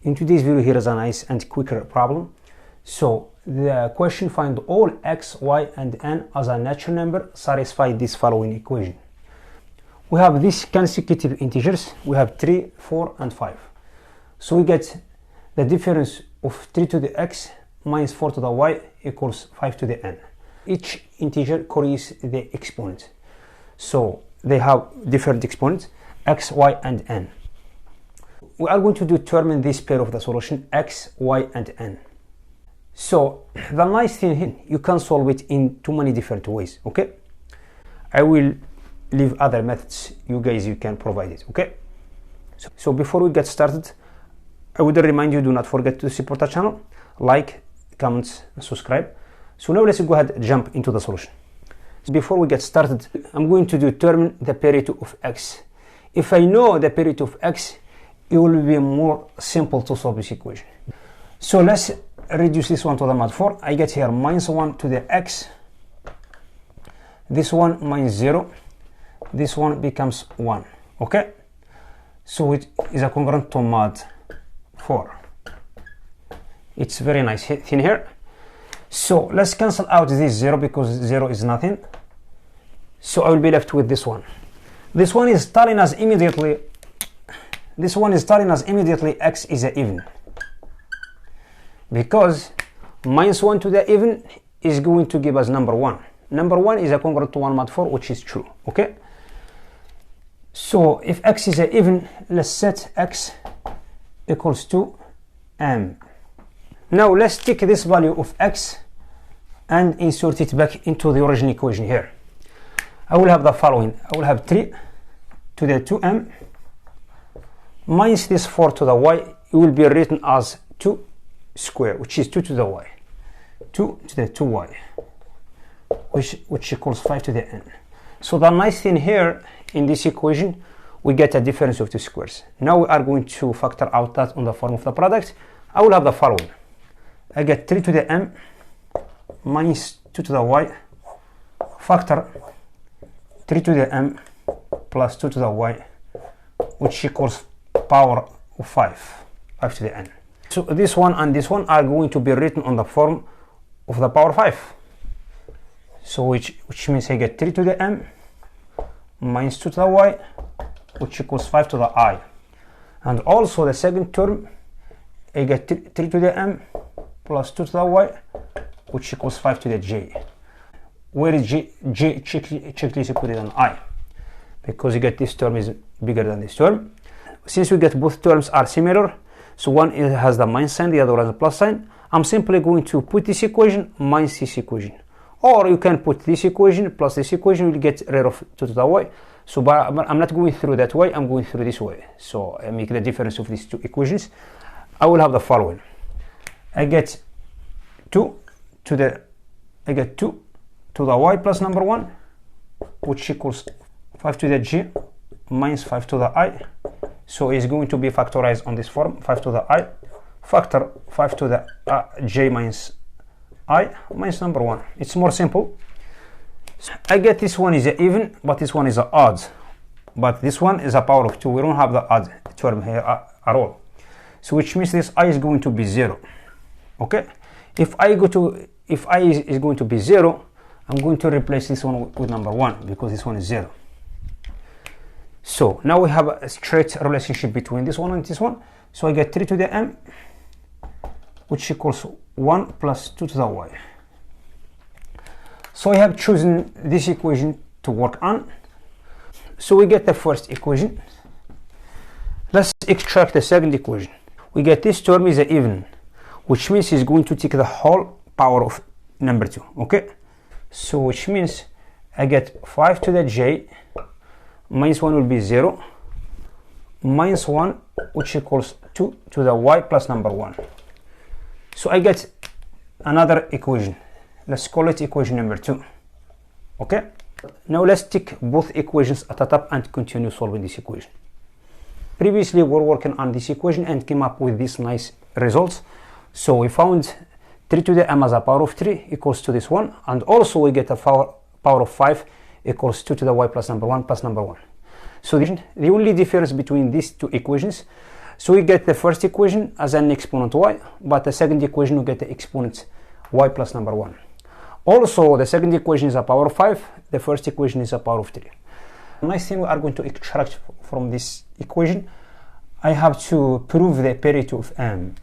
In today's video, here is a nice and quicker problem. So the question: find all x, y, and n as a natural number satisfy this following equation. We have these consecutive integers. We have 3, 4, and 5. So we get the difference of 3 to the x minus 4 to the y equals 5 to the n. Each integer carries the exponent. So they have different exponents, x, y, and n. We are going to determine this pair of the solution, x, y, and n. So the nice thing here, you can solve it in too many different ways, okay? I will leave other methods, you can provide it, okay? So before we get started, I would remind you, do not forget to support the channel, like, comment, and subscribe. So now let's go ahead and jump into the solution. Before we get started, I'm going to determine the parity of x. If I know the parity of x, it will be more simple to solve this equation. So let's reduce this one to the mod 4. I get here minus 1 to the x. This one minus 0. This one becomes 1. Okay? So it is a congruent to mod 4. It's very nice in here. So let's cancel out this 0 because 0 is nothing. So I will be left with this one. This one is telling us immediately x is an even. Because minus 1 to the even is going to give us number 1. Number 1 is a congruent to 1 mod 4, which is true. Okay? So if x is an even, let's set x equals to m. Now let's take this value of x and insert it back into the original equation here. I will have the following. I will have 3 to the 2m minus this 4 to the y. It will be written as 2 square, which is 2 to the y. 2 to the 2y, which equals 5 to the n. So the nice thing here in this equation, we get a difference of 2 squares. Now we are going to factor out that on the form of the product. I will have the following. I get 3 to the m minus 2 to the y, factor 3 to the m plus 2 to the y, which equals power of 5 to the n. So this one and this one are going to be written on the form of the power 5. So which means I get 3 to the m minus 2 to the y, which equals 5 to the I. And also the second term, I get 3 to the m plus 2 to the y, which equals 5 to the j. Where is j? Check this, put it on I, because you get this term is bigger than this term. Since we get both terms are similar, so one has the minus sign, the other has a plus sign, I'm simply going to put this equation minus this equation. Or you can put this equation plus this equation, you'll get rid of 2 to the y. So but I'm not going through that way, I'm going through this way. So I make the difference of these two equations. I will have the following. I get 2 to the y plus number 1, which equals 5 to the j minus 5 to the I. So it's going to be factorized on this form, 5 to the I, factor 5 to the j minus I minus number 1. It's more simple. So I get this one is even, but this one is odd. But this one is a power of 2. We don't have the odd term here at all. So which means this I is going to be 0. Okay? If I is going to be 0, I'm going to replace this one with number 1 because this one is 0. So now we have a straight relationship between this one and this one. So I get 3 to the m, which equals 1 plus 2 to the y. So I have chosen this equation to work on. So we get the first equation. Let's extract the second equation. We get this term is even, which means it's going to take the whole power of number 2. Okay? So which means I get 5 to the j minus 1 will be 0 minus 1, which equals 2 to the y plus number 1. So I get another equation. Let's call it equation number 2. Okay? Now let's take both equations at the top and continue solving this equation. Previously we were working on this equation and came up with these nice results. So we found 3 to the m as a power of 3 equals to this one, and also we get a power of 5 equals 2 to the y plus number 1 plus number 1. So the only difference between these two equations, So we get the first equation as an exponent y, but the second equation we get the exponent y plus number 1. Also, the second equation is a power of 5, the first equation is a power of 3. The nice thing we are going to extract from this equation, I have to prove the parity of m.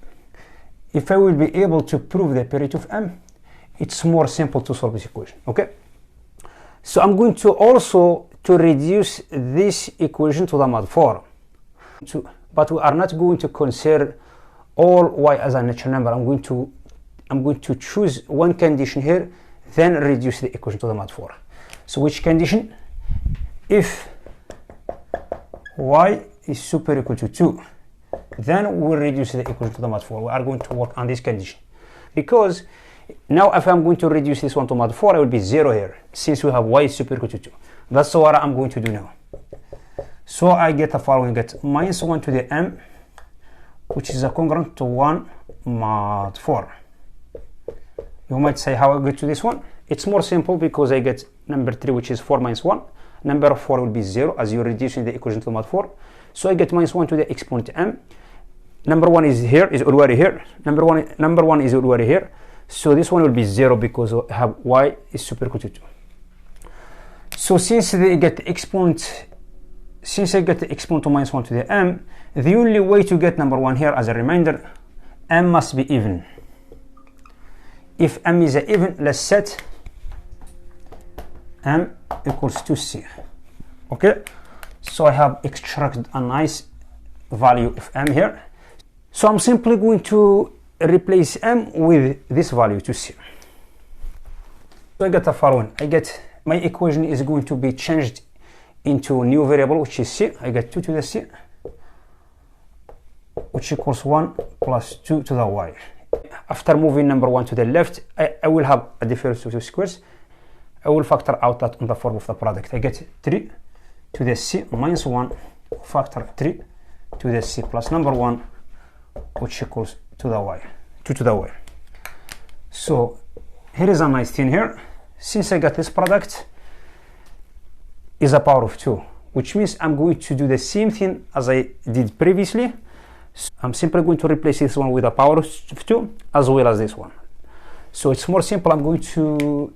If I will be able to prove the parity of m, it's more simple to solve this equation, okay? So I'm going to also to reduce this equation to the mod 4. But we are not going to consider all y as a natural number. I'm going to choose one condition here, then reduce the equation to the mod 4. So which condition? If y is super equal to 2, then we'll reduce the equation to the mod 4. We are going to work on this condition. Because now if I'm going to reduce this one to mod 4, it will be 0 here, since we have y is super equal to 2. That's what I'm going to do now. So I get the following, get minus 1 to the m, which is a congruent to 1 mod 4. You might say how I get to this one. It's more simple because I get number 3, which is 4 minus 1. Number 4 will be 0 as you're reducing the equation to mod 4. So I get minus 1 to the exponent m. Number 1 is here, is already here. Number one is already here. So this one will be 0 because I have y is super equal to 2. So since I get the exponent to minus 1 to the m, the only way to get number 1 here, as a reminder, m must be even. If m is even, let's set m equals to c. Okay, so I have extracted a nice value of m here. So I'm simply going to replace m with this value to c. So I get the following. I get my equation is going to be changed into a new variable, which is c. I get 2 to the c, which equals 1 plus 2 to the y. After moving number 1 to the left, I will have a difference of 2 squares. I will factor out that on the form of the product. I get 3 to the c minus 1 factor 3 to the c plus number 1, which equals to the y, 2 to the y. So here is a nice thing here. Since I got this product is a power of 2, which means I'm going to do the same thing as I did previously. So I'm simply going to replace this one with a power of 2 as well as this one. So it's more simple. I'm going to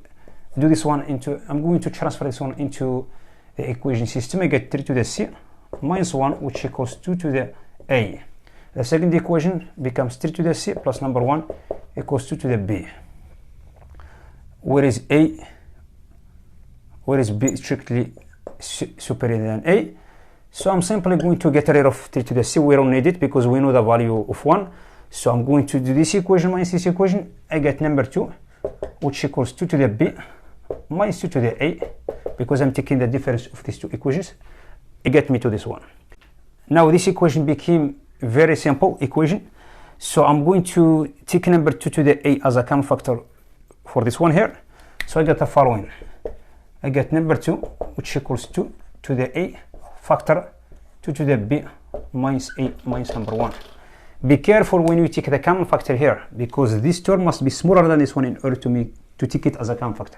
do this one into, I'm going to transfer this one into the equation system. I get 3 to the c minus 1, which equals 2 to the a. The second equation becomes 3 to the c plus number 1 equals 2 to the b. Where is b strictly superior than a? So I'm simply going to get rid of 3 to the c. We don't need it because we know the value of 1. So I'm going to do this equation minus this equation. I get number 2, which equals 2 to the b minus 2 to the a, because I'm taking the difference of these two equations. It gets me to this one. Now this equation became very simple equation. So I'm going to take number 2 to the a as a common factor for this one here. So I get the following. I get number 2, which equals 2 to the a factor 2 to the b minus a minus number 1. Be careful when you take the common factor here, because this term must be smaller than this one in order to take it as a common factor.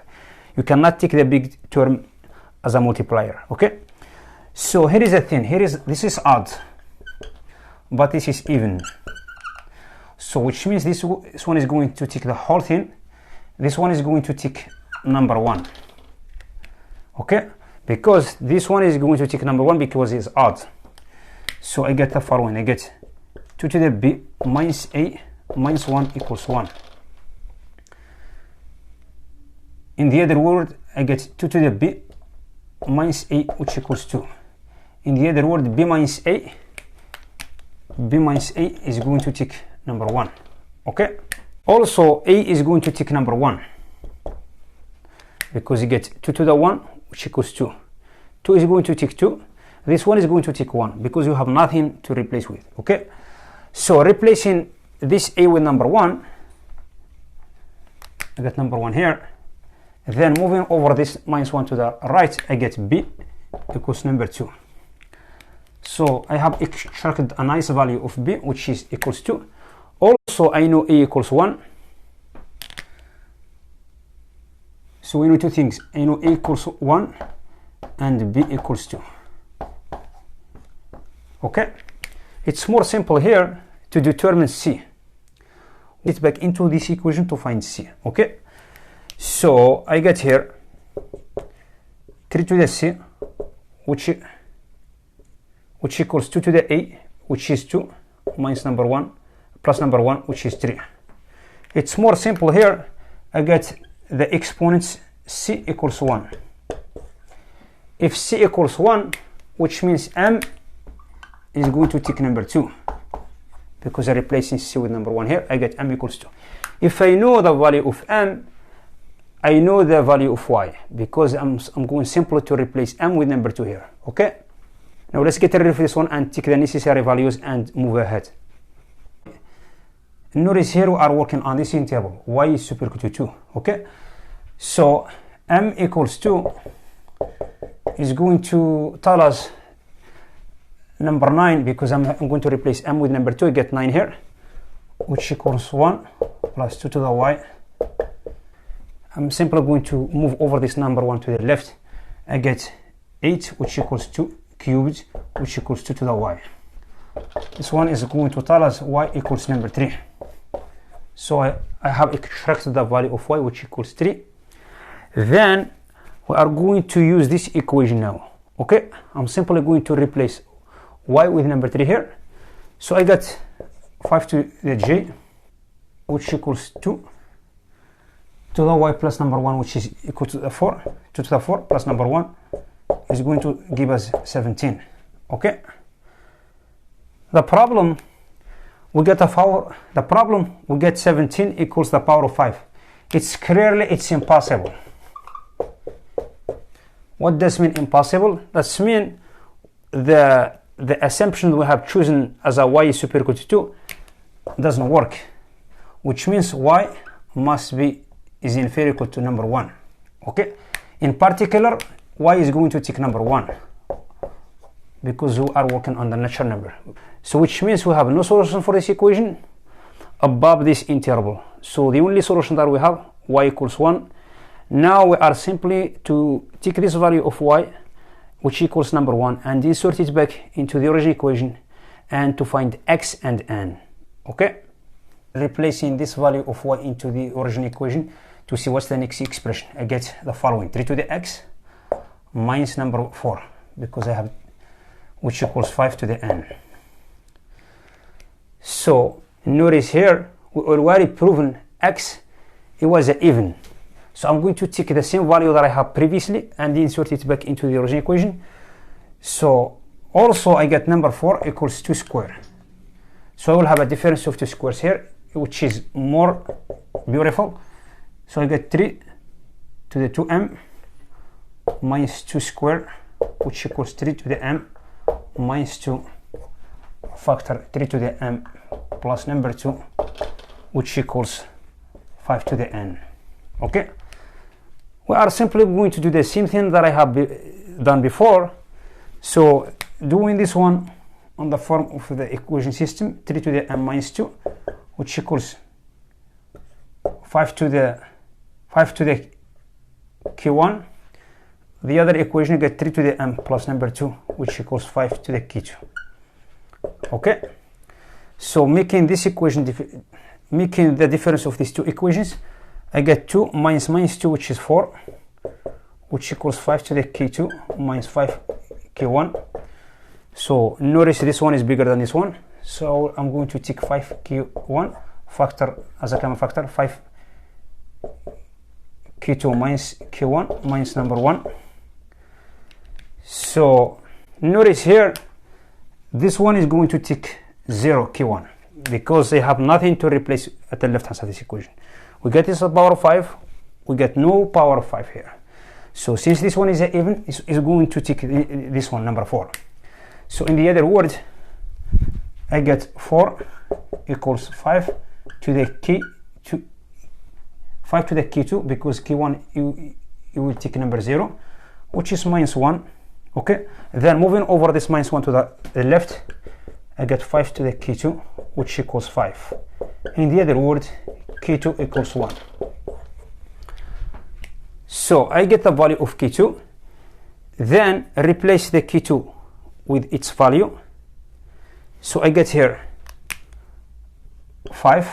You cannot take the big term as a multiplier, okay? So here is the thing. This is odd, but this is even. So which means this one is going to take the whole thing. This one is going to take number 1, okay? Because this one is going to take number 1 because it's odd. So I get the following. I get 2 to the b minus a minus 1 equals 1. In the other word, I get 2 to the b minus a, which equals 2. In the other word, b minus a is going to take number 1, okay? Also, a is going to take number 1, because you get 2 to the 1, which equals 2. 2 is going to take 2. This one is going to take 1, because you have nothing to replace with, okay? So replacing this a with number 1, I get number 1 here. Then moving over this minus 1 to the right, I get b equals number 2. So I have extracted a nice value of b, which is equals 2. Also, I know a equals 1. So we know two things. I know a equals 1 and b equals 2. Okay? It's more simple here to determine C. Get back into this equation to find C. Okay, so I get here 3 to the C, which equals 2 to the A, which is 2, minus number 1, plus number 1, which is 3. It's more simple here. I get the exponents C equals 1. If C equals 1, which means M is going to take number 2, because I'm replacing C with number 1 here, I get M equals 2. If I know the value of M, I know the value of Y, because I'm going simply to replace M with number 2 here. Okay, now let's get rid of this one and take the necessary values and move ahead. Notice here we are working on this interval, Y is super equal to 2. Okay, so M equals 2 is going to tell us number 9, because I'm going to replace M with number 2. I get 9 here, which equals 1 plus 2 to the Y. I'm simply going to move over this number 1 to the left. I get 8, which equals 2 cubed, which equals 2 to the Y. This one is going to tell us Y equals number 3. So I have extracted the value of Y, which equals 3. Then we are going to use this equation now. Okay, I'm simply going to replace Y with number 3 here. So I got 5 to the J, which equals 2 to the Y plus number 1, which is equal to the 4. 2 to the 4 plus number 1 is going to give us 17. Okay, the problem we get we get 17 equals the power of 5. It's impossible. What does mean impossible? That's mean the assumption we have chosen as a Y is super equal to 2 doesn't work, which means Y must be is inferior equal to number 1. Okay, in particular Y is going to take number 1, because we are working on the natural number. So which means we have no solution for this equation above this interval. So the only solution that we have, Y equals 1. Now we are simply to take this value of Y, which equals number 1, and insert it back into the original equation and to find X and N. Okay, replacing this value of Y into the original equation to see what's the next expression. I get the following: 3 to the X minus number 4, because I have, which equals 5 to the N. So notice here we already proven X, it was an even. So I'm going to take the same value that I have previously and insert it back into the original equation. So also I get number 4 equals 2 squared. So I will have a difference of 2 squares here, which is more beautiful. So I get 3 to the 2m minus 2 squared, which equals 3 to the m minus 2 factor 3 to the m plus number 2, which equals 5 to the n. Okay, we are simply going to do the same thing that I have done before. So doing this one on the form of the equation system, 3 to the m minus 2, which equals 5 to the q1. The other equation, you get 3 to the m plus number 2, which equals 5 to the q2. Okay, so making this equation, making the difference of these two equations, I get 2 minus 2, which is 4, which equals 5 to the k2 minus 5 k1. So notice this one is bigger than this one, so I'm going to take 5 k1 factor as a common factor, 5 k2 minus k1 minus number 1. So notice here this one is going to take 0 k1, because they have nothing to replace at the left hand side of this equation. We get this power of 5, we get no power of 5 here. So since this one is even, is going to take this one, number 4. So in the other word, I get 4 equals 5 to the k2, 5 to the k2, because k1 you will take number 0, which is minus 1. Okay, then moving over this minus 1 to the left, I get 5 to the k2, which equals 5. In the other word, k2 equals 1. So I get the value of k2, then replace the k2 with its value. So I get here 5.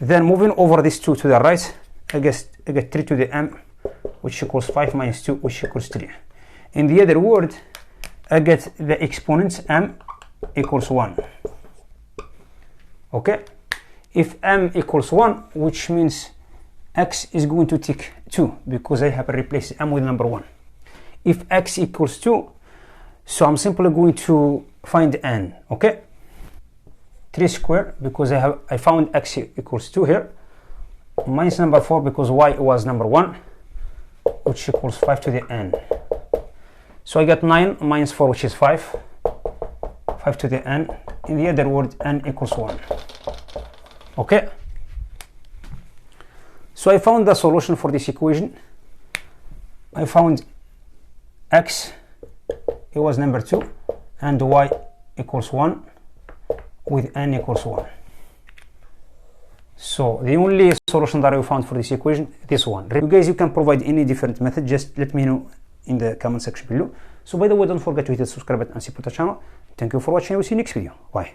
Then moving over this 2 to the right, I get 3 to the m, which equals 5 minus 2, which equals 3. In the other word, I get the exponents m equals 1. Okay? If m equals 1, which means x is going to take 2, because I have replaced m with number 1. If x equals 2, so I'm simply going to find n, okay? 3 squared, because I found x equals 2 here, minus number 4, because y was number 1, which equals 5 to the n. So I got 9 minus 4, which is 5, 5 to the n. In the other word, n equals 1. Okay? So I found the solution for this equation. I found x, it was number 2, and y equals 1 with n equals 1. So the only solution that I found for this equation, this one. You guys, you can provide any different method, just let me know in the comment section below. So by the way, don't forget to hit the subscribe button and support the channel. Thank you for watching. I will see you next video. Bye.